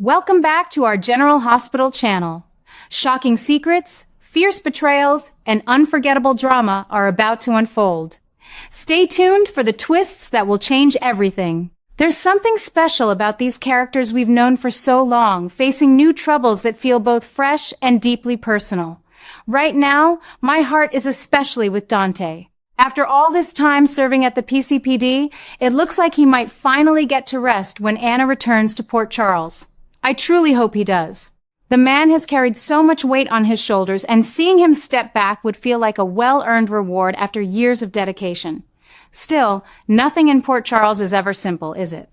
Welcome back to our General Hospital channel. Shocking secrets, fierce betrayals, and unforgettable drama are about to unfold. Stay tuned for the twists that will change everything. There's something special about these characters we've known for so long, facing new troubles that feel both fresh and deeply personal. Right now, my heart is especially with Dante. After all this time serving at the PCPD, it looks like he might finally get to rest when Anna returns to Port Charles. I truly hope he does. The man has carried so much weight on his shoulders, and seeing him step back would feel like a well-earned reward after years of dedication. Still, nothing in Port Charles is ever simple, is it?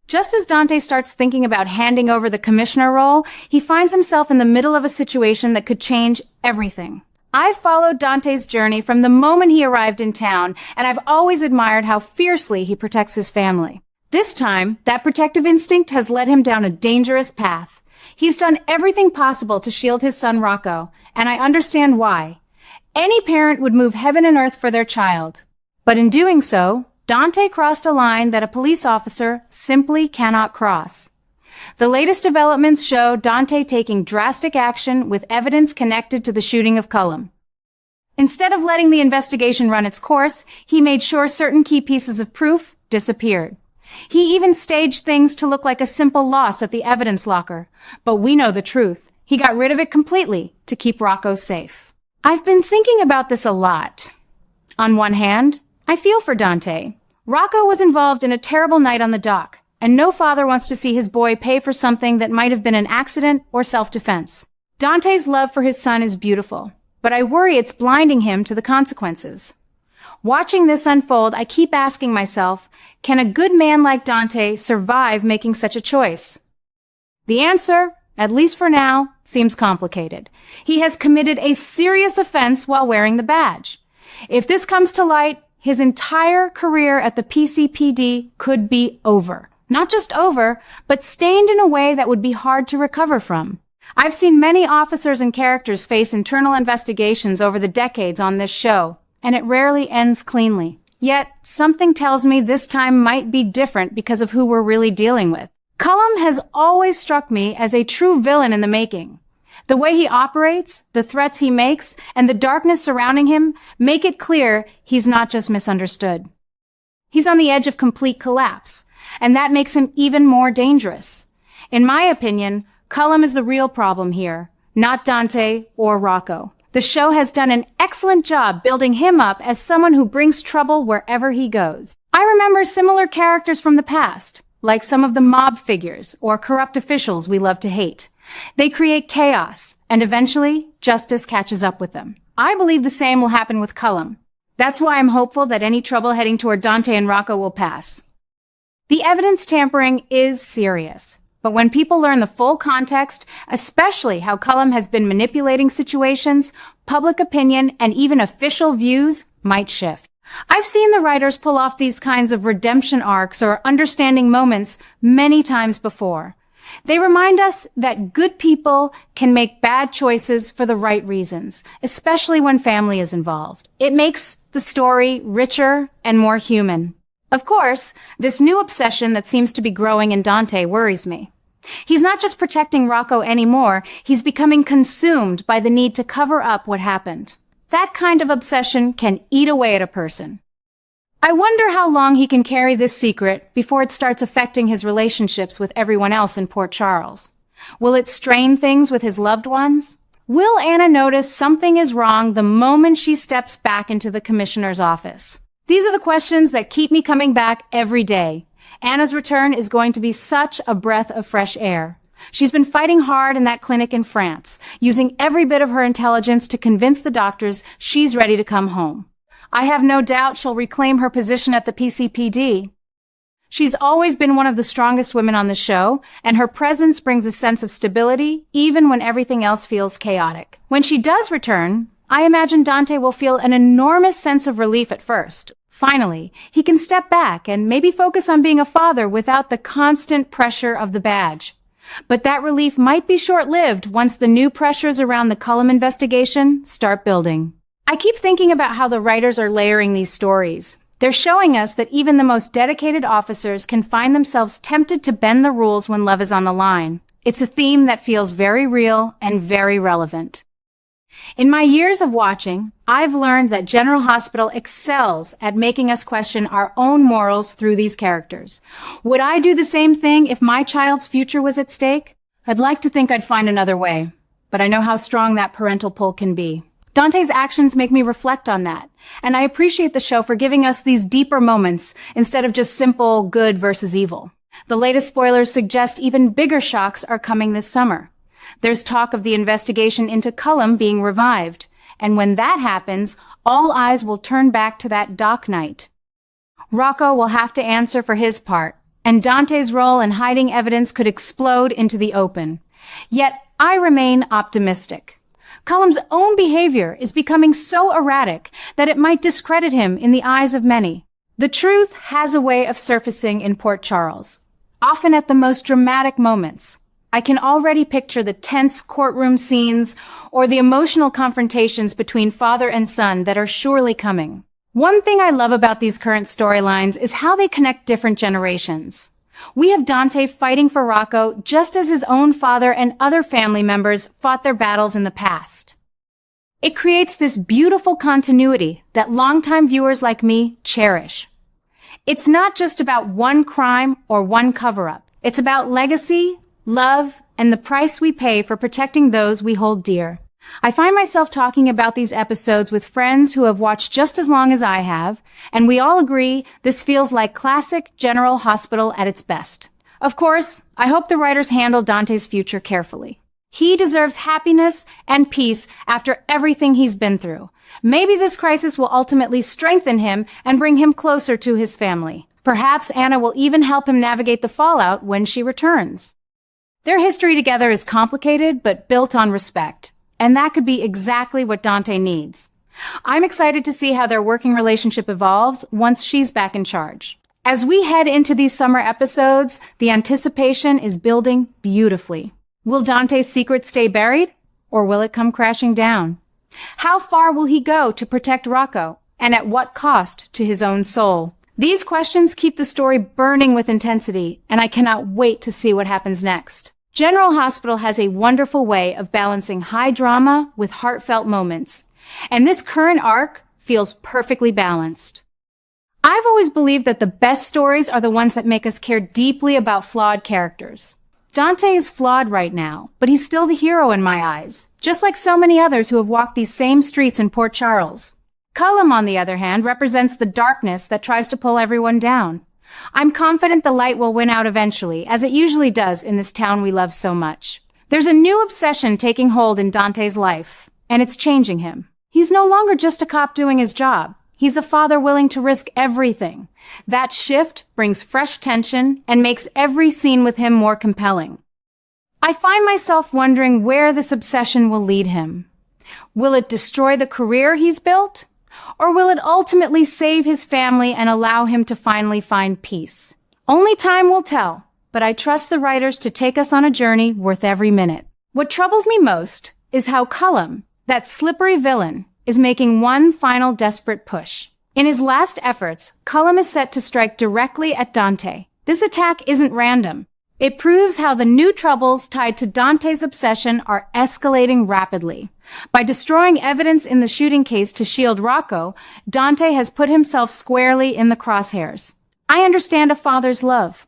Just as Dante starts thinking about handing over the commissioner role, he finds himself in the middle of a situation that could change everything. I've followed Dante's journey from the moment he arrived in town, and I've always admired how fiercely he protects his family. This time, that protective instinct has led him down a dangerous path. He's done everything possible to shield his son Rocco, and I understand why. Any parent would move heaven and earth for their child. But in doing so, Dante crossed a line that a police officer simply cannot cross. The latest developments show Dante taking drastic action with evidence connected to the shooting of Cullum. Instead of letting the investigation run its course, he made sure certain key pieces of proof disappeared. He even staged things to look like a simple loss at the evidence locker. But we know the truth. He got rid of it completely to keep Rocco safe. I've been thinking about this a lot. On one hand, I feel for Dante. Rocco was involved in a terrible night on the dock, and no father wants to see his boy pay for something that might have been an accident or self-defense. Dante's love for his son is beautiful, but I worry it's blinding him to the consequences. Watching this unfold, I keep asking myself, can a good man like Dante survive making such a choice? The answer, at least for now, seems complicated. He has committed a serious offense while wearing the badge. If this comes to light, his entire career at the PCPD could be over. Not just over, but stained in a way that would be hard to recover from. I've seen many officers and characters face internal investigations over the decades on this show, and it rarely ends cleanly. Yet, something tells me this time might be different because of who we're really dealing with. Cullum has always struck me as a true villain in the making. The way he operates, the threats he makes, and the darkness surrounding him make it clear he's not just misunderstood. He's on the edge of complete collapse, and that makes him even more dangerous. In my opinion, Cullum is the real problem here, not Dante or Rocco. The show has done an excellent job building him up as someone who brings trouble wherever he goes. I remember similar characters from the past, like some of the mob figures or corrupt officials we love to hate. They create chaos, and eventually, justice catches up with them. I believe the same will happen with Cullum. That's why I'm hopeful that any trouble heading toward Dante and Rocco will pass. The evidence tampering is serious. But when people learn the full context, especially how Cullum has been manipulating situations, public opinion and even official views might shift. I've seen the writers pull off these kinds of redemption arcs or understanding moments many times before. They remind us that good people can make bad choices for the right reasons, especially when family is involved. It makes the story richer and more human. Of course, this new obsession that seems to be growing in Dante worries me. He's not just protecting Rocco anymore, he's becoming consumed by the need to cover up what happened. That kind of obsession can eat away at a person. I wonder how long he can carry this secret before it starts affecting his relationships with everyone else in Port Charles. Will it strain things with his loved ones? Will Anna notice something is wrong the moment she steps back into the commissioner's office? These are the questions that keep me coming back every day. Anna's return is going to be such a breath of fresh air. She's been fighting hard in that clinic in France, using every bit of her intelligence to convince the doctors she's ready to come home. I have no doubt she'll reclaim her position at the PCPD. She's always been one of the strongest women on the show, and her presence brings a sense of stability even when everything else feels chaotic. When she does return, I imagine Dante will feel an enormous sense of relief at first. Finally, he can step back and maybe focus on being a father without the constant pressure of the badge. But that relief might be short-lived once the new pressures around the Cullum investigation start building. I keep thinking about how the writers are layering these stories. They're showing us that even the most dedicated officers can find themselves tempted to bend the rules when love is on the line. It's a theme that feels very real and very relevant. In my years of watching, I've learned that General Hospital excels at making us question our own morals through these characters. Would I do the same thing if my child's future was at stake? I'd like to think I'd find another way, but I know how strong that parental pull can be. Dante's actions make me reflect on that, and I appreciate the show for giving us these deeper moments instead of just simple good versus evil. The latest spoilers suggest even bigger shocks are coming this summer. There's talk of the investigation into Cullum being revived, and when that happens, all eyes will turn back to that dock night. Rocco will have to answer for his part, and Dante's role in hiding evidence could explode into the open. Yet, I remain optimistic. Cullum's own behavior is becoming so erratic that it might discredit him in the eyes of many. The truth has a way of surfacing in Port Charles, often at the most dramatic moments. I can already picture the tense courtroom scenes or the emotional confrontations between father and son that are surely coming. One thing I love about these current storylines is how they connect different generations. We have Dante fighting for Rocco just as his own father and other family members fought their battles in the past. It creates this beautiful continuity that longtime viewers like me cherish. It's not just about one crime or one cover-up. It's about legacy, love, and the price we pay for protecting those we hold dear. I find myself talking about these episodes with friends who have watched just as long as I have, and we all agree this feels like classic General Hospital at its best. Of course, I hope the writers handle Dante's future carefully. He deserves happiness and peace after everything he's been through. Maybe this crisis will ultimately strengthen him and bring him closer to his family. Perhaps Anna will even help him navigate the fallout when she returns. Their history together is complicated but built on respect, and that could be exactly what Dante needs. I'm excited to see how their working relationship evolves once she's back in charge. As we head into these summer episodes, the anticipation is building beautifully. Will Dante's secret stay buried, or will it come crashing down? How far will he go to protect Rocco, and at what cost to his own soul? These questions keep the story burning with intensity, and I cannot wait to see what happens next. General Hospital has a wonderful way of balancing high drama with heartfelt moments, and this current arc feels perfectly balanced. I've always believed that the best stories are the ones that make us care deeply about flawed characters. Dante is flawed right now, but he's still the hero in my eyes, just like so many others who have walked these same streets in Port Charles. Cullum, on the other hand, represents the darkness that tries to pull everyone down. I'm confident the light will win out eventually, as it usually does in this town we love so much. There's a new obsession taking hold in Dante's life, and it's changing him. He's no longer just a cop doing his job. He's a father willing to risk everything. That shift brings fresh tension and makes every scene with him more compelling. I find myself wondering where this obsession will lead him. Will it destroy the career he's built? Or will it ultimately save his family and allow him to finally find peace? Only time will tell, but I trust the writers to take us on a journey worth every minute. What troubles me most is how Cullum, that slippery villain, is making one final desperate push. In his last efforts, Cullum is set to strike directly at Dante. This attack isn't random. It proves how the new troubles tied to Dante's obsession are escalating rapidly. By destroying evidence in the shooting case to shield Rocco, Dante has put himself squarely in the crosshairs. I understand a father's love.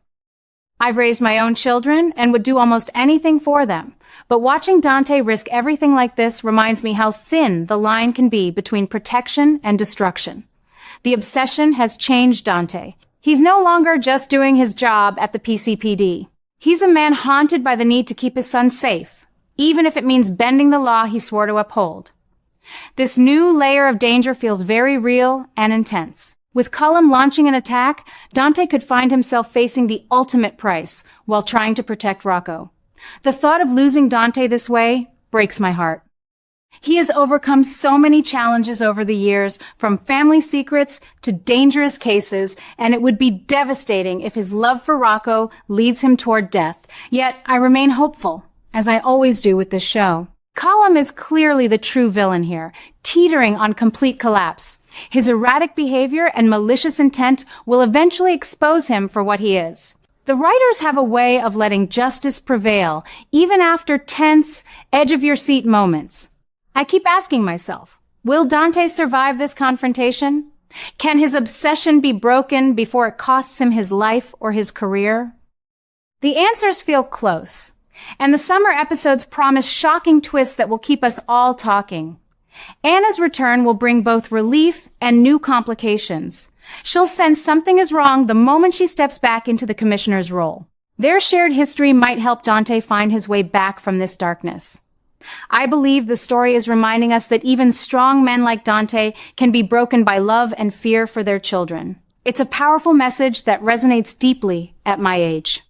I've raised my own children and would do almost anything for them. But watching Dante risk everything like this reminds me how thin the line can be between protection and destruction. The obsession has changed Dante. He's no longer just doing his job at the PCPD. He's a man haunted by the need to keep his son safe, even if it means bending the law he swore to uphold. This new layer of danger feels very real and intense. With Cullum launching an attack, Dante could find himself facing the ultimate price while trying to protect Rocco. The thought of losing Dante this way breaks my heart. He has overcome so many challenges over the years, from family secrets to dangerous cases, and it would be devastating if his love for Rocco leads him toward death. Yet I remain hopeful, as I always do with this show. Colum is clearly the true villain here, teetering on complete collapse. His erratic behavior and malicious intent will eventually expose him for what he is. The writers have a way of letting justice prevail, even after tense, edge-of-your-seat moments. I keep asking myself, will Dante survive this confrontation? Can his obsession be broken before it costs him his life or his career? The answers feel close, and the summer episodes promise shocking twists that will keep us all talking. Anna's return will bring both relief and new complications. She'll sense something is wrong the moment she steps back into the commissioner's role. Their shared history might help Dante find his way back from this darkness. I believe the story is reminding us that even strong men like Dante can be broken by love and fear for their children. It's a powerful message that resonates deeply at my age.